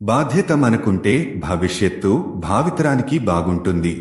బాధ్యత మనకుంటే భవిష్యత్తు భావితరానికి బాగుంటుంది.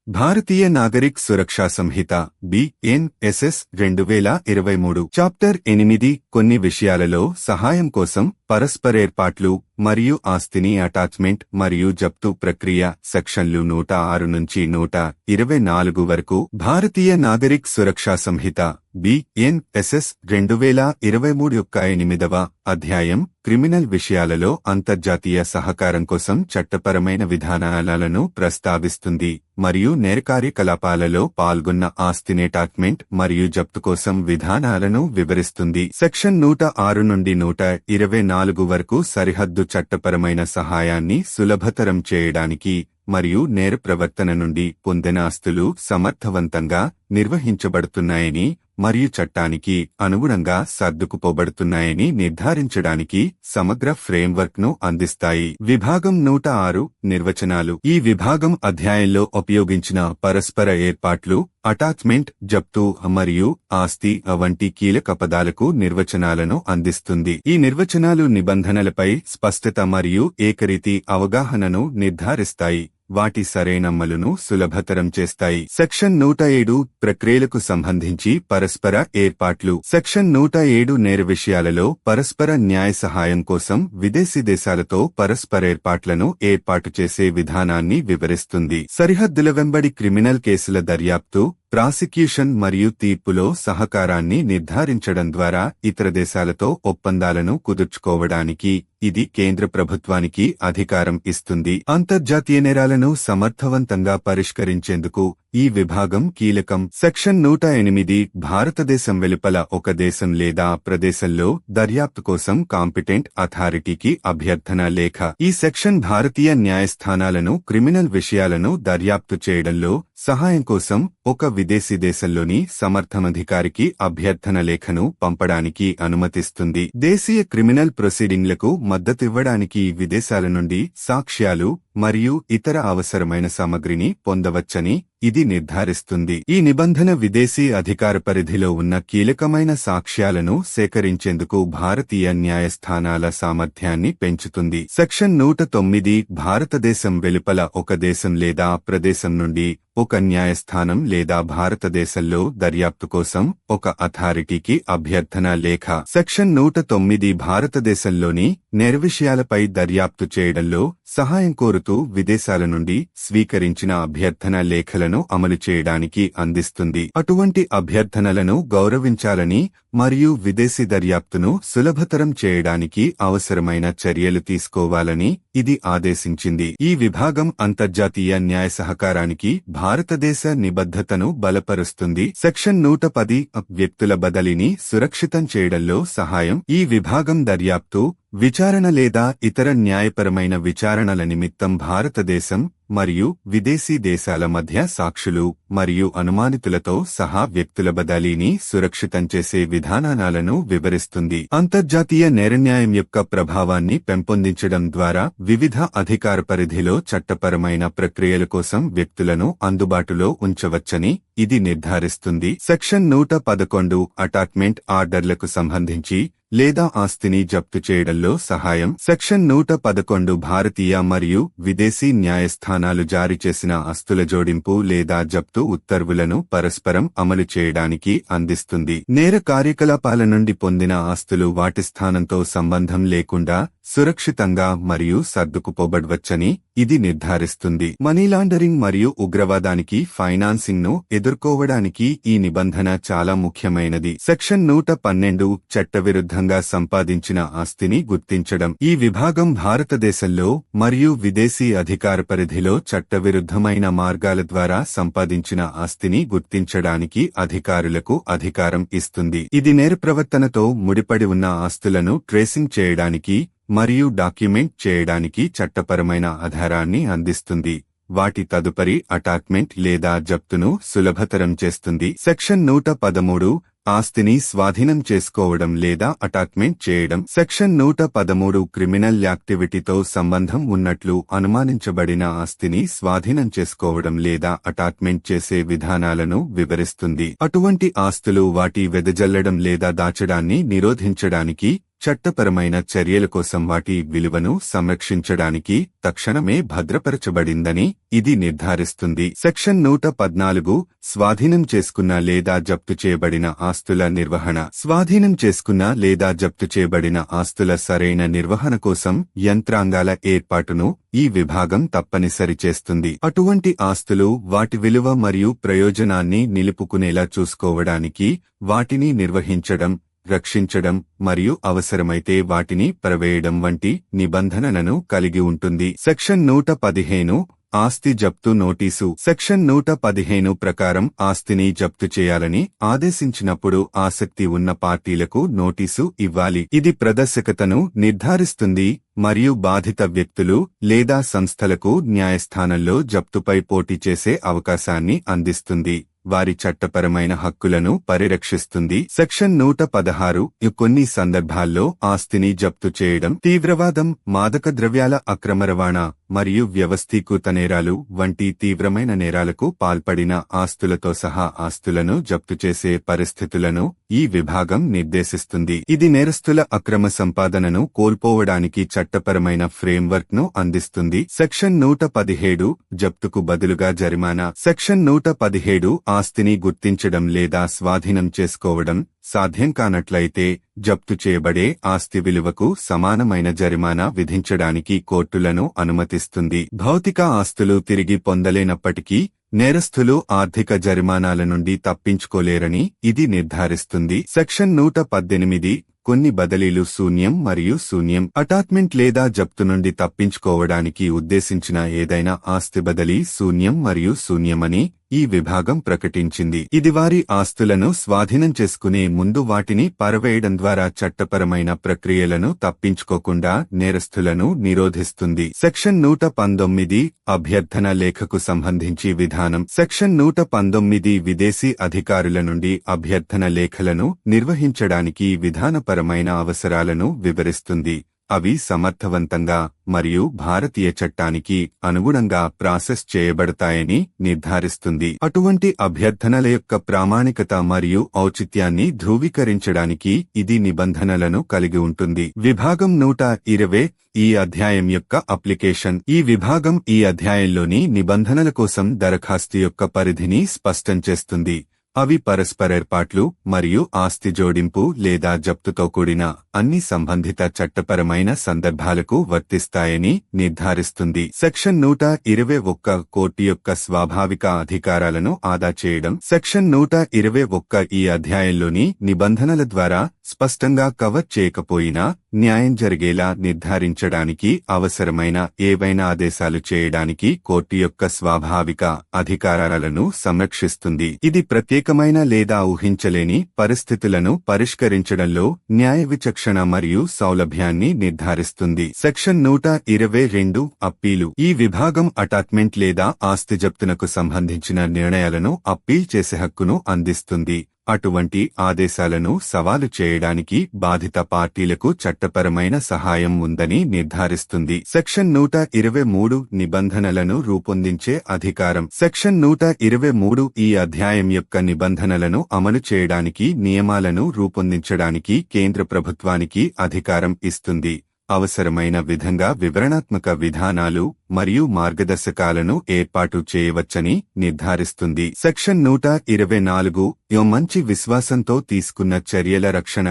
భారతీయ నాగరిక్ సురక్షా సంహిత BNSS 2023 చాప్టర్ 8 కొన్ని విషయాలలో సహాయం కోసం పరస్పరేర్పాట్లు మరియు ఆస్తిని అటాచ్మెంట్ మరియు జప్తు ప్రక్రియ సెక్షన్లు 106 నుంచి 124 వరకు. భారతీయ నాగరిక్ సురక్షా సంహిత BNSS 2023 యొక్క 8వ అధ్యాయం క్రిమినల్ విషయాలలో అంతర్జాతీయ సహకారం కోసం చట్టపరమైన విధానాలను ప్రస్తావిస్తుంది మరియు నేర కార్యకలాపాలలో పాల్గొన్న ఆస్తిని అటాచ్మెంట్ మరియు జప్తు కోసం విధానాలను వివరిస్తుంది. సెక్షన్ 106 నుండి 124 వరకు సరిహద్దు చట్టపరమైన సహాయాన్ని సులభతరం చేయడానికి మరియు నేర ప్రవర్తన నుండి పొందిన ఆస్తులు సమర్థవంతంగా నిర్వహించబడుతున్నాయని మరియు చట్టానికి అనుగుణంగా సర్దుకుపోబడుతున్నాయని నిర్ధారించడానికి సమగ్ర ఫ్రేమ్వర్క్ ను అందిస్తాయి. విభాగం 106 నిర్వచనాలు. ఈ విభాగం అధ్యాయంలో ఉపయోగించిన పరస్పర ఏర్పాట్లు, అటాచ్మెంట్, జప్తు మరియు ఆస్తి వంటి కీలక పదాలకు నిర్వచనాలను అందిస్తుంది. ఈ నిర్వచనాలు నిబంధనలపై స్పష్టత మరియు ఏకరీతి అవగాహనను నిర్ధారిస్తాయి, వాటి సరైనమ్మలును సులభతరం చేస్తాయి. సెక్షన్ 107 ప్రక్రియలకు సంబంధించి పరస్పర ఏర్పాట్లు. సెక్షన్ 107 నేర విషయాలలో పరస్పర న్యాయ సహాయం కోసం విదేశీ దేశాలతో పరస్పరేర్పాట్లను ఏర్పాటు చేసే విధానాన్ని వివరిస్తుంది. సరిహద్దుల వెంబడి క్రిమినల్ కేసుల దర్యాప్తు, ప్రాసిక్యూషన్ మరియు తీర్పులో సహకారాన్ని నిర్ధారించడం ద్వారా ఇతర దేశాలతో ఒప్పందాలను కుదుర్చుకోవడానికి ఇది కేంద్ర ప్రభుత్వానికి అధికారం ఇస్తుంది. అంతర్జాతీయ నేరాలను సమర్థవంతంగా పరిష్కరించేందుకు ఈ విభాగం కీలకం. సెక్షన్ 108 భారతదేశం వెలుపల ఒక దేశం లేదా ప్రదేశంలో దర్యాప్తు కోసం కాంపిటెంట్ అథారిటీకి అభ్యర్థన లేఖ. ఈ సెక్షన్ భారతీయ న్యాయస్థానాలను క్రిమినల్ విషయాలను దర్యాప్తు చేయడంలో సహాయం కోసం ఒక విదేశీ దేశంలోని సమర్థనాధికారికి అభ్యర్థన లేఖను పంపడానికి అనుమతిస్తుంది. దేశీయ క్రిమినల్ ప్రొసీడింగ్లకు మద్దతివ్వడానికి విదేశాల నుండి సాక్ష్యాలు మరియు ఇతర అవసరమైన సామగ్రిని పొందవచ్చని ఇది నిర్ధారిస్తుంది. ఈ నిబంధన విదేశీ అధికార పరిధిలో ఉన్న కీలకమైన సాక్ష్యాలను సేకరించేందుకు భారతీయ న్యాయస్థానాల సామర్థ్యాన్ని పెంచుతుంది. సెక్షన్ 109 భారతదేశం వెలుపల ఒక దేశం లేదా ప్రదేశం నుండి ఒక న్యాయస్థానం లేదా భారతదేశంలో దర్యాప్తు కోసం ఒక అథారిటీకి అభ్యర్థన లేఖ. సెక్షన్ 109 భారతదేశంలోని నేర విషయాలపై దర్యాప్తు చేయడంలో సహాయం కోరుతూ విదేశాల నుండి స్వీకరించిన అభ్యర్థన లేఖలను అమలు చేయడానికి అందిస్తుంది. అటువంటి అభ్యర్థనలను గౌరవించాలని మరియు విదేశీ దర్యాప్తును సులభతరం చేయడానికి అవసరమైన చర్యలు తీసుకోవాలని ఇది ఆదేశించింది. ఈ విభాగం అంతర్జాతీయ న్యాయ సహకారానికి భారతదేశ నిబద్ధతను బలపరుస్తుంది. సెక్షన్ 110 వ్యక్తుల బదిలీని సురక్షితం చేయడంలో సహాయం. ఈ విభాగం దర్యాప్తు, విచారణ లేదా ఇతర న్యాయపరమైన విచారణల నిమిత్తం భారతదేశం మరియు విదేశీ దేశాల మధ్య సాక్షులు మరియు అనుమానితులతో సహా వ్యక్తుల బదిలీని సురక్షితం చేసే విధానాలను వివరిస్తుంది. అంతర్జాతీయ నేరన్యాయం యొక్క ప్రభావాన్ని పెంపొందించడం ద్వారా వివిధ అధికార పరిధిలో చట్టపరమైన ప్రక్రియల కోసం వ్యక్తులను అందుబాటులో ఉంచవచ్చని ఇది నిర్ధారిస్తుంది. సెక్షన్ 111 అటాచ్మెంట్ ఆర్డర్లకు సంబంధించి లేదా ఆస్తిని జప్తు చేయడంలో సహాయం. సెక్షన్ 111 భారతీయ మరియు విదేశీ న్యాయస్థానాలు జారీ చేసిన ఆస్తుల జోడింపు లేదా జప్తు ఉత్తర్వులను పరస్పరం అమలు చేయడానికి అందిస్తుంది. నేర కార్యకలాపాల నుండి పొందిన ఆస్తులు వాటి స్థానంతో సంబంధం లేకుండా సురక్షితంగా మరియు సర్దుకుపోబడవచ్చని ఇది నిర్ధారిస్తుంది. మనీ లాండరింగ్ మరియు ఉగ్రవాదానికి ఫైనాన్సింగ్ ను ఎదుర్కోవడానికి ఈ నిబంధన చాలా ముఖ్యమైనది. సెక్షన్ 112 చట్టవిరుద్ధంగా సంపాదించిన ఆస్తిని గుర్తించడం. ఈ విభాగం భారతదేశంలో మరియు విదేశీ అధికార పరిధిలో చట్టవిరుద్ధమైన మార్గాల ద్వారా సంపాదించిన ఆస్తిని గుర్తించడానికి అధికారులకు అధికారం ఇస్తుంది. ఇది నేర ప్రవర్తనతో ముడిపడి ఉన్న ఆస్తులను ట్రేసింగ్ చేయడానికి మరియు డాక్యుమెంట్ చేయడానికి చట్టపరమైన ఆధారాన్ని అందిస్తుంది. వాటి తదుపరి అటాచ్మెంట్ లేదా జప్తును సులభతరం చేస్తుంది. సెక్షన్ 113 ఆస్తిని స్వాధీనం చేసుకోవడం లేదా అటాచ్మెంట్ చేయడం. సెక్షన్ 113 క్రిమినల్ యాక్టివిటీతో సంబంధం ఉన్నట్లు అనుమానించబడిన ఆస్తిని స్వాధీనం చేసుకోవడం లేదా అటాచ్మెంట్ చేసే విధానాలను వివరిస్తుంది. అటువంటి ఆస్తులు వాటి వెదజల్లడం లేదా దాచడాన్ని నిరోధించడానికి చట్టపరమైన చర్యల కోసం వాటి విలువను సంరక్షించడానికి తక్షణమే భద్రపరచబడిందని ఇది నిర్ధారిస్తుంది. సెక్షన్ 114 స్వాధీనం చేసుకున్న లేదా జప్తు చేయబడిన ఆస్తుల నిర్వహణ. స్వాధీనం చేసుకున్న లేదా జప్తు చేయబడిన ఆస్తుల సరైన నిర్వహణ కోసం యంత్రాంగాల ఏర్పాటును ఈ విభాగం తప్పనిసరి చేస్తుంది. అటువంటి ఆస్తులు వాటి విలువ మరియు ప్రయోజనాన్ని నిలుపుకునేలా చూసుకోవడానికి, వాటిని నిర్వహించడం, రక్షించడం మరియు అవసరమైతే వాటిని పరవేయడం వంటి నిబంధనలను కలిగి ఉంటుంది. సెక్షన్ 115 ఆస్తి జప్తు నోటీసు. సెక్షన్ 115 ప్రకారం ఆస్తిని జప్తు చేయాలని ఆదేశించినప్పుడు ఆసక్తి ఉన్న పార్టీలకు నోటీసు ఇవ్వాలి. ఇది ప్రదర్శకతను నిర్ధారిస్తుంది మరియు బాధిత వ్యక్తులు లేదా సంస్థలకు న్యాయస్థానంలో జప్తుపై పోటీ చేసే అవకాశాన్ని అందిస్తుంది. వారి చట్టపరమైన హక్కులను పరిరక్షిస్తుంది. సెక్షన్ 116 కొన్ని సందర్భాల్లో ఆస్తిని జప్తు చేయడం తీవ్రవాదం, మాదక ద్రవ్యాల అక్రమ రవాణా మరియు వ్యవస్థీకృత నేరాలు వంటి తీవ్రమైన నేరాలకు పాల్పడిన ఆస్తులతో సహా ఆస్తులను జప్తు చేసే పరిస్థితులను ఈ విభాగం నిర్దేశిస్తుంది. ఇది నేరస్తుల అక్రమ సంపాదనను కోల్పోవడానికి చట్టపరమైన ఫ్రేమ్వర్క్ ను అందిస్తుంది. సెక్షన్ 117 జప్తుకు బదులుగా జరిమానా. సెక్షన్ 117 ఆస్తిని గుర్తించడం లేదా స్వాధీనం చేసుకోవడం సాధ్యం కానట్లయితే జప్తు చేయబడే ఆస్తి విలువకు సమానమైన జరిమానా విధించడానికి కోర్టులను అనుమతిస్తుంది. భౌతిక ఆస్తులు తిరిగి పొందలేనప్పటికీ నేరస్థులు ఆర్థిక జరిమానాల నుండి తప్పించుకోలేరని ఇది నిర్ధారిస్తుంది. సెక్షన్ 118 కొన్ని బదిలీలు శూన్యం మరియు శూన్యం. అటాచ్మెంట్ లేదా జప్తు నుండి తప్పించుకోవడానికి ఉద్దేశించిన ఏదైనా ఆస్తి బదిలీ శూన్యం మరియు శూన్యమని ఈ విభాగం ప్రకటించింది. ఇది వారి ఆస్తులను స్వాధీనం చేసుకునే ముందు వాటిని పరవేయడం ద్వారా చట్టపరమైన ప్రక్రియలను తప్పించుకోకుండా నేరస్థులను నిరోధిస్తుంది. సెక్షన్ 119 అభ్యర్థన లేఖకు సంబంధించి విధానం. సెక్షన్ 119 విదేశీ అధికారుల నుండి అభ్యర్థన లేఖలను నిర్వహించడానికి విధానపరమైన అవసరాలను వివరిస్తుంది. అవి సమర్థవంతంగా మరియు భారతీయ చట్టానికి అనుగుణంగా ప్రాసెస్ చేయబడతాయని నిర్ధారిస్తుంది. అటువంటి అభ్యర్థనల యొక్క ప్రామాణికత మరియు ఔచిత్యాన్ని ధృవీకరించడానికి ఇది నిబంధనలను కలిగి ఉంటుంది. విభాగం 120 ఈ అధ్యాయం యొక్క అప్లికేషన్. ఈ విభాగం ఈ అధ్యాయంలోని నిబంధనల కోసం దరఖాస్తు యొక్క పరిధిని స్పష్టం చేస్తుంది. అవి పరస్పర ఏర్పాట్లు మరియు ఆస్తి జోడింపు లేదా జప్తుతో కూడిన అన్ని సంబంధిత చట్టపరమైన సందర్భాలకు వర్తిస్తాయని నిర్ధారిస్తుంది. సెక్షన్ 121 కోర్టు యొక్క స్వాభావిక అధికారాలను ఆదా చేయడం. సెక్షన్ 121 ఈ అధ్యాయంలోని నిబంధనల ద్వారా స్పష్టంగా కవర్ చేయకపోయినా న్యాయం జరిగేలా నిర్ధారించడానికి అవసరమైన ఏవైనా ఆదేశాలు చేయడానికి కోర్టు యొక్క స్వాభావిక అధికారాలను సంరక్షిస్తుంది. ఇది ప్రత్యేకమైన లేదా ఊహించలేని పరిస్థితులను పరిష్కరించడంలో న్యాయ విచక్షణ మరియు సౌలభ్యాన్ని నిర్ధారిస్తుంది. Section 122 appeal. ఈ విభాగం అటాచ్మెంట్ లేదా ఆస్తి జప్తునకు సంబంధించిన నిర్ణయాలను అప్పీల్ చేసే హక్కును అందిస్తుంది. అటువంటి ఆదేశాలను సవాలు చేయడానికి బాధిత పార్టీలకు చట్టపరమైన సహాయం ఉందని నిర్ధారిస్తుంది. సెక్షన్ 123 నిబంధనలను రూపొందించే అధికారం. సెక్షన్ 123 ఈ అధ్యాయం యొక్క నిబంధనలను అమలు చేయడానికి నియమాలను రూపొందించడానికి కేంద్ర ప్రభుత్వానికి అధికారం ఇస్తుంది. అవసరమైన విధంగా వివరణాత్మక విధానాలు మరియు మార్గదర్శకాలను ఏర్పాటు చేయవచ్చని నిర్ధారిస్తుంది. సెక్షన్ 124 మంచి విశ్వాసంతో తీసుకున్న చర్యల రక్షణ.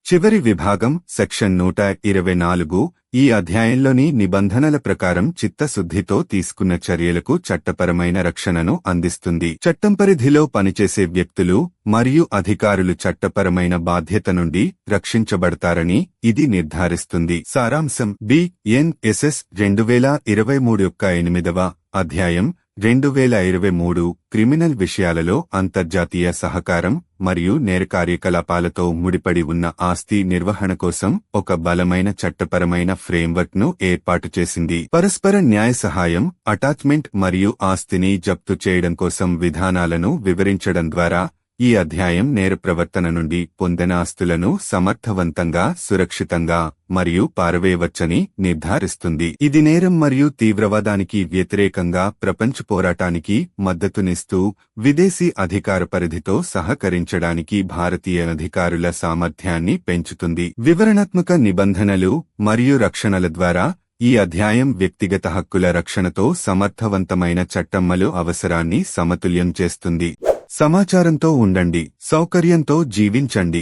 చివరి విభాగం సెక్షన్ 124 ఈ అధ్యాయంలోని నిబంధనల ప్రకారం చిత్తశుద్ధితో తీసుకున్న చర్యలకు చట్టపరమైన రక్షణను అందిస్తుంది. చట్టం పరిధిలో పనిచేసే వ్యక్తులు మరియు అధికారులు చట్టపరమైన బాధ్యత నుండి రక్షించబడతారని ఇది నిర్ధారిస్తుంది. సారాంశం. BNSS 2023 యొక్క 8వ అధ్యాయం 2023 క్రిమినల్ విషయాలలో అంతర్జాతీయ సహకారం మరియు నేర కార్యకలాపాలతో ముడిపడి ఉన్న ఆస్తి నిర్వహణ కోసం ఒక బలమైన చట్టపరమైన ఫ్రేమ్వర్క్ ను ఏర్పాటు చేసింది. పరస్పర న్యాయ సహాయం, అటాచ్మెంట్ మరియు ఆస్తిని జప్తు చేయడం కోసం విధానాలను వివరించడం ద్వారా ఈ అధ్యాయం నేర ప్రవర్తన నుండి పొందిన ఆస్తులను సమర్థవంతంగా, సురక్షితంగా మరియు పారవేయవచ్చని నిర్ధారిస్తుంది. ఇది నేరం మరియు తీవ్రవాదానికి వ్యతిరేకంగా ప్రపంచ పోరాటానికి మద్దతునిస్తూ విదేశీ అధికార పరిధితో సహకరించడానికి భారతీయ అధికారుల సామర్థ్యాన్ని పెంచుతుంది. వివరణాత్మక నిబంధనలు మరియు రక్షణల ద్వారా ఈ అధ్యాయం వ్యక్తిగత హక్కుల రక్షణతో సమర్థవంతమైన చట్టమలు అవసరాన్ని సమతుల్యం చేస్తుంది. సమాచారంతో ఉండండి, సౌకర్యంతో జీవించండి.